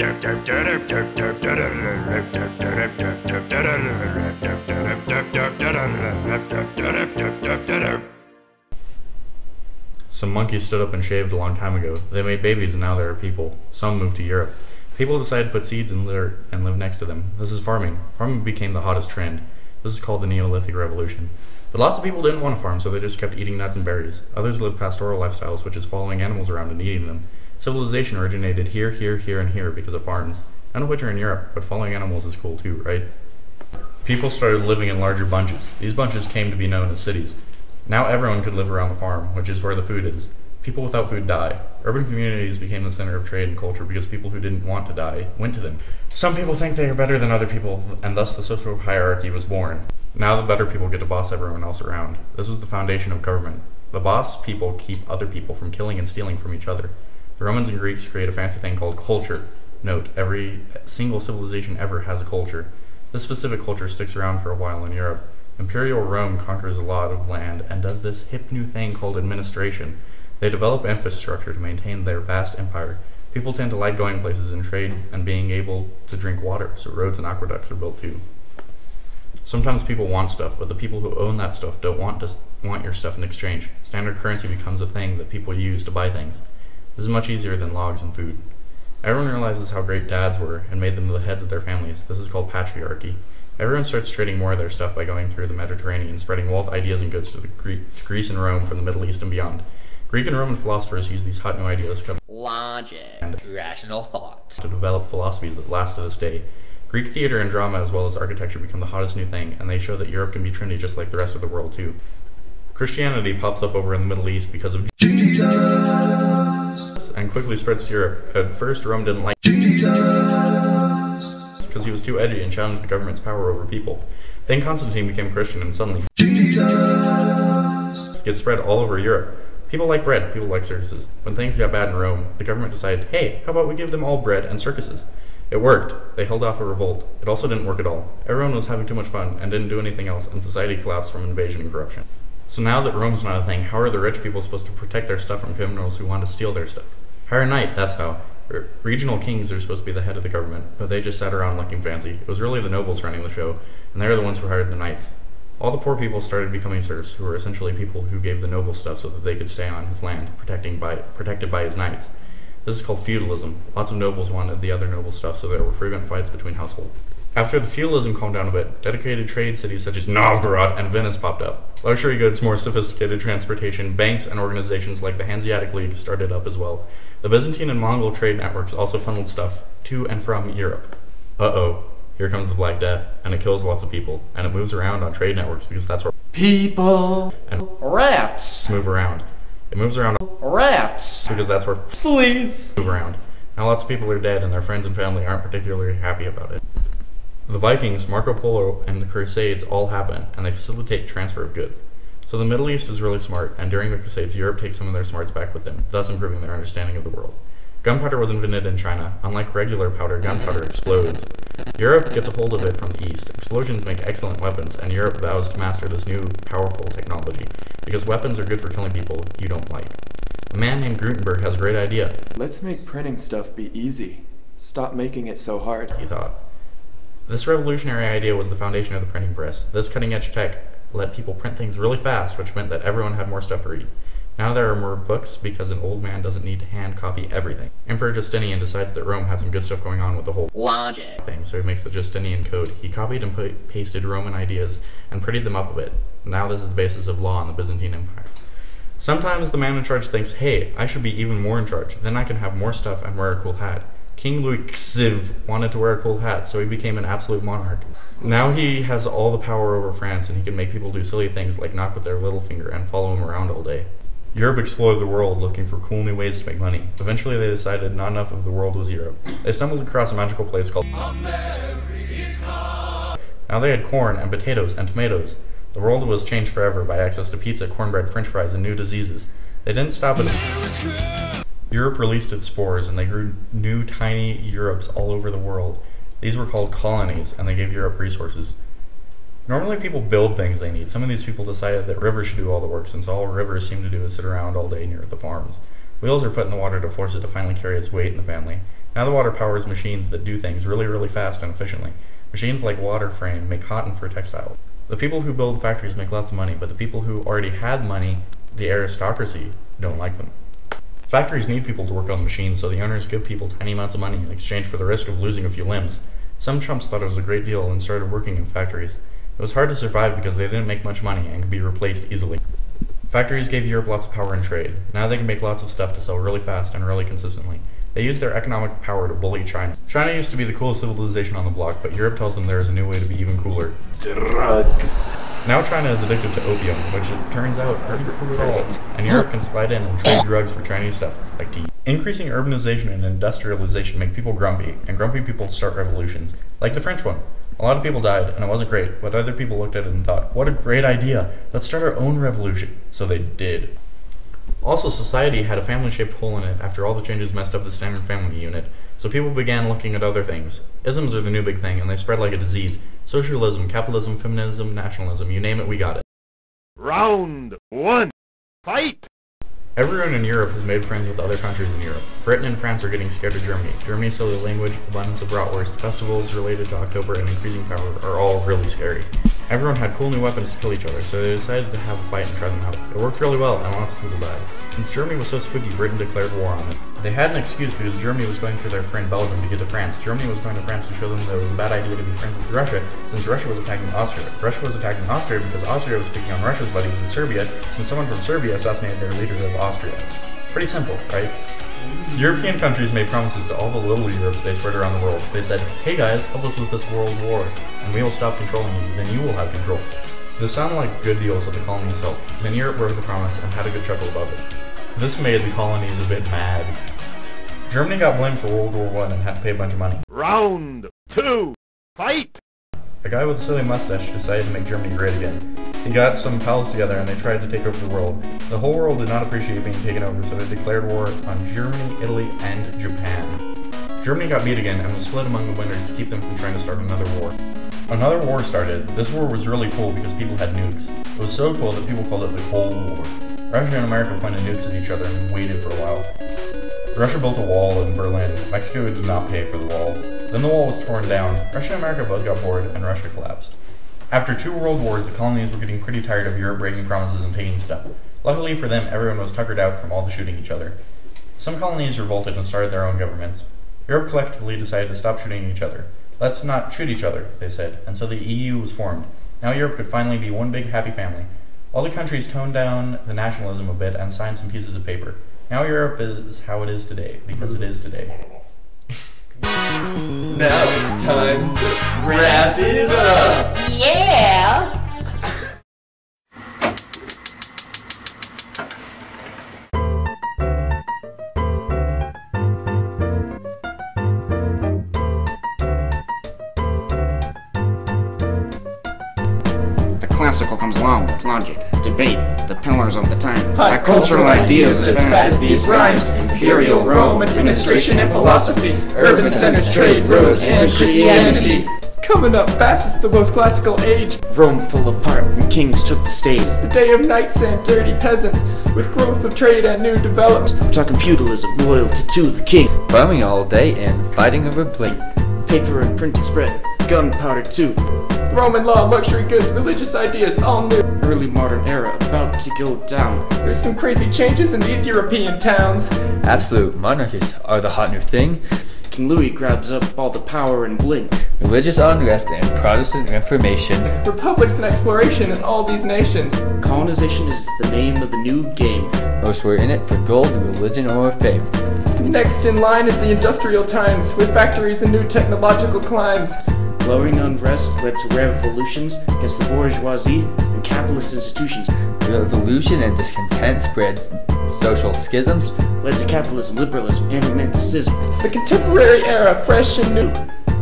Some monkeys stood up and shaved a long time ago. They made babies and now there are people. Some moved to Europe. People decided to put seeds in dirt and live next to them. This is farming. Farming became the hottest trend. This is called the Neolithic Revolution. But lots of people didn't want to farm, so they just kept eating nuts and berries. Others lived pastoral lifestyles, which is following animals around and eating them. Civilization originated here, here, here, and here because of farms. None of which are in Europe, but following animals is cool too, right? People started living in larger bunches. These bunches came to be known as cities. Now everyone could live around the farm, which is where the food is. People without food die. Urban communities became the center of trade and culture because people who didn't want to die went to them. Some people think they are better than other people, and thus the social hierarchy was born. Now the better people get to boss everyone else around. This was the foundation of government. The boss people keep other people from killing and stealing from each other. The Romans and Greeks create a fancy thing called culture. Note, every single civilization ever has a culture. This specific culture sticks around for a while in Europe. Imperial Rome conquers a lot of land and does this hip new thing called administration. They develop infrastructure to maintain their vast empire. People tend to like going places and trade and being able to drink water, so roads and aqueducts are built too. Sometimes people want stuff, but the people who own that stuff don't want your stuff in exchange. Standard currency becomes a thing that people use to buy things. This is much easier than logs and food. Everyone realizes how great dads were and made them the heads of their families. This is called patriarchy. Everyone starts trading more of their stuff by going through the Mediterranean, spreading wealth, ideas, and goods to Greece and Rome from the Middle East and beyond. Greek and Roman philosophers use these hot new ideas logic and rational thought to develop philosophies that last to this day. Greek theater and drama as well as architecture become the hottest new thing, and they show that Europe can be trendy just like the rest of the world too. Christianity pops up over in the Middle East because of Jesus and quickly spreads to Europe. At first, Rome didn't like Jesus because he was too edgy and challenged the government's power over people. Then Constantine became Christian and suddenly Jesus gets spread all over Europe. People like bread, people like circuses. When things got bad in Rome, the government decided, hey, how about we give them all bread and circuses? It worked. They held off a revolt. It also didn't work at all. Everyone was having too much fun and didn't do anything else, and society collapsed from invasion and corruption. So now that Rome's not a thing, how are the rich people supposed to protect their stuff from criminals who want to steal their stuff? Hire a knight, that's how. Regional kings are supposed to be the head of the government, but they just sat around looking fancy. It was really the nobles running the show, and they were the ones who hired the knights. All the poor people started becoming serfs, who were essentially people who gave the noble stuff so that they could stay on his land, protected by his knights. This is called feudalism. Lots of nobles wanted the other noble stuff, so there were frequent fights between households. After the feudalism calmed down a bit, dedicated trade cities such as Novgorod and Venice popped up. Luxury goods, more sophisticated transportation, banks, and organizations like the Hanseatic League started up as well. The Byzantine and Mongol trade networks also funneled stuff to and from Europe. Uh-oh. Here comes the Black Death, and it kills lots of people, and it moves around on trade networks because that's where people and rats move around. It moves around on rats because that's where fleas move around. Now lots of people are dead, and their friends and family aren't particularly happy about it. The Vikings, Marco Polo, and the Crusades all happen, and they facilitate transfer of goods. So the Middle East is really smart, and during the Crusades, Europe takes some of their smarts back with them, thus improving their understanding of the world. Gunpowder was invented in China. Unlike regular powder, gunpowder explodes. Europe gets a hold of it from the East. Explosions make excellent weapons, and Europe vows to master this new, powerful technology, because weapons are good for killing people you don't like. A man named Gutenberg has a great idea. Let's make printing stuff be easy. Stop making it so hard, he thought. This revolutionary idea was the foundation of the printing press. This cutting-edge tech let people print things really fast, which meant that everyone had more stuff to read. Now there are more books because an old man doesn't need to hand copy everything. Emperor Justinian decides that Rome had some good stuff going on with the whole logic thing, so he makes the Justinian Code. He copied and pasted Roman ideas and prettied them up a bit. Now this is the basis of law in the Byzantine Empire. Sometimes the man in charge thinks, hey, I should be even more in charge, then I can have more stuff and wear a cool hat. King Louis Xiv wanted to wear a cool hat, so he became an absolute monarch. Now he has all the power over France, and he can make people do silly things like knock with their little finger and follow him around all day. Europe explored the world looking for cool new ways to make money. Eventually they decided not enough of the world was Europe. They stumbled across a magical place called America. Now they had corn and potatoes and tomatoes. The world was changed forever by access to pizza, cornbread, french fries, and new diseases. They didn't stop at Europe released its spores, and they grew new tiny Europes all over the world. These were called colonies, and they gave Europe resources. Normally people build things they need. Some of these people decided that rivers should do all the work, since all rivers seem to do is sit around all day near the farms. Wheels are put in the water to force it to finally carry its weight in the family. Now the water powers machines that do things really, really fast and efficiently. Machines like water frame make cotton for textiles. The people who build factories make lots of money, but the people who already had money, the aristocracy, don't like them. Factories need people to work on the machines, so the owners give people tiny amounts of money in exchange for the risk of losing a few limbs. Some chumps thought it was a great deal and started working in factories. It was hard to survive because they didn't make much money and could be replaced easily. Factories gave Europe lots of power in trade. Now they can make lots of stuff to sell really fast and really consistently. They use their economic power to bully China. China used to be the coolest civilization on the block, but Europe tells them there is a new way to be even cooler. Drugs. Now China is addicted to opium, which it turns out isn't cool at all, and Europe can slide in and trade drugs for Chinese stuff, like tea. Increasing urbanization and industrialization make people grumpy, and grumpy people start revolutions, like the French one. A lot of people died, and it wasn't great, but other people looked at it and thought, what a great idea, let's start our own revolution. So they did. Also, society had a family-shaped hole in it after all the changes messed up the standard family unit, so people began looking at other things. Isms are the new big thing, and they spread like a disease. Socialism, capitalism, feminism, nationalism, you name it, we got it. Round 1. Fight! Everyone in Europe has made friends with other countries in Europe. Britain and France are getting scared of Germany. Germany's silly language, abundance of bratwurst, festivals related to October, and increasing power are all really scary. Everyone had cool new weapons to kill each other, so they decided to have a fight and try them out. It worked really well, and lots of people died. Since Germany was so spooky, Britain declared war on it. They had an excuse because Germany was going through their friend Belgium to get to France. Germany was going to France to show them that it was a bad idea to be friends with Russia, since Russia was attacking Austria. Russia was attacking Austria because Austria was picking on Russia's buddies in Serbia, since someone from Serbia assassinated their leader of Austria. Pretty simple, right? European countries made promises to all the little Europes they spread around the world. They said, hey guys, help us with this world war, and we will stop controlling you, then you will have control. This sounded like good deals that the colonies helped. Then Europe broke the promise and had a good chuckle about it. This made the colonies a bit mad. Germany got blamed for World War I and had to pay a bunch of money. Round 2. Fight! A guy with a silly mustache decided to make Germany great again. He got some pals together and they tried to take over the world. The whole world did not appreciate being taken over, so they declared war on Germany, Italy, and Japan. Germany got beat again and was split among the winners to keep them from trying to start another war. Another war started. This war was really cool because people had nukes. It was so cool that people called it the Cold War. Russia and America pointed nukes at each other and waited for a while. Russia built a wall in Berlin. Mexico did not pay for the wall. Then the wall was torn down. Russia and America both got bored, and Russia collapsed. After 2 world wars, the colonies were getting pretty tired of Europe breaking promises and taking stuff. Luckily for them, everyone was tuckered out from all the shooting each other. Some colonies revolted and started their own governments. Europe collectively decided to stop shooting each other. Let's not shoot each other, they said, and so the EU was formed. Now Europe could finally be one big happy family. All the countries toned down the nationalism a bit and signed some pieces of paper. Now Europe is how it is today, because it is today. Now it's time to wrap it up. Yeah! Classical comes along with logic, debate, the pillars of the time. High cultural ideas as fast as these rhymes. Imperial Rome, administration and philosophy. Urban centers, trade, roads, and Christianity. Coming up fast is the most classical age. Rome fell apart when kings took the stage. It's the day of knights and dirty peasants, with growth of trade and new development. I'm talking feudalism, loyalty to the king. Farming all day and fighting over bling. Paper and printing spread, gunpowder too. Roman law, luxury goods, religious ideas, all new. Early modern era about to go down. There's some crazy changes in these European towns. Absolute monarchies are the hot new thing. King Louis grabs up all the power and bling. Religious unrest and Protestant Reformation. Republics and exploration in all these nations. Colonization is the name of the new game. Most were in it for gold, religion, or fame. Next in line is the industrial times, with factories and new technological climes. Growing unrest led to revolutions against the bourgeoisie and capitalist institutions. Revolution and discontent spread social schisms. Led to capitalism, liberalism, and romanticism. The contemporary era, fresh and new.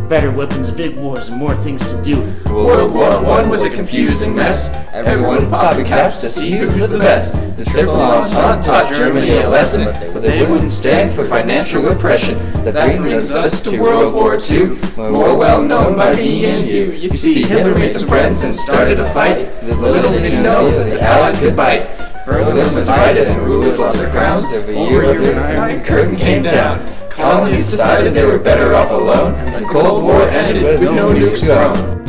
Better weapons, big wars, and more things to do. World War I was a confusing mess. Everyone popping caps to see who's the best. The Triple Entente taught Germany a lesson, but they wouldn't stand for financial repression. That brings us to World War II, more well known by me and you. You see, Hitler made some friends and started a fight. Little did he know that the Allies could bite. Berlin was divided and rulers lost their crowns. Every year an Iron Curtain came down. Colonies decided they were better off alone, and the Cold War ended with no nukes thrown.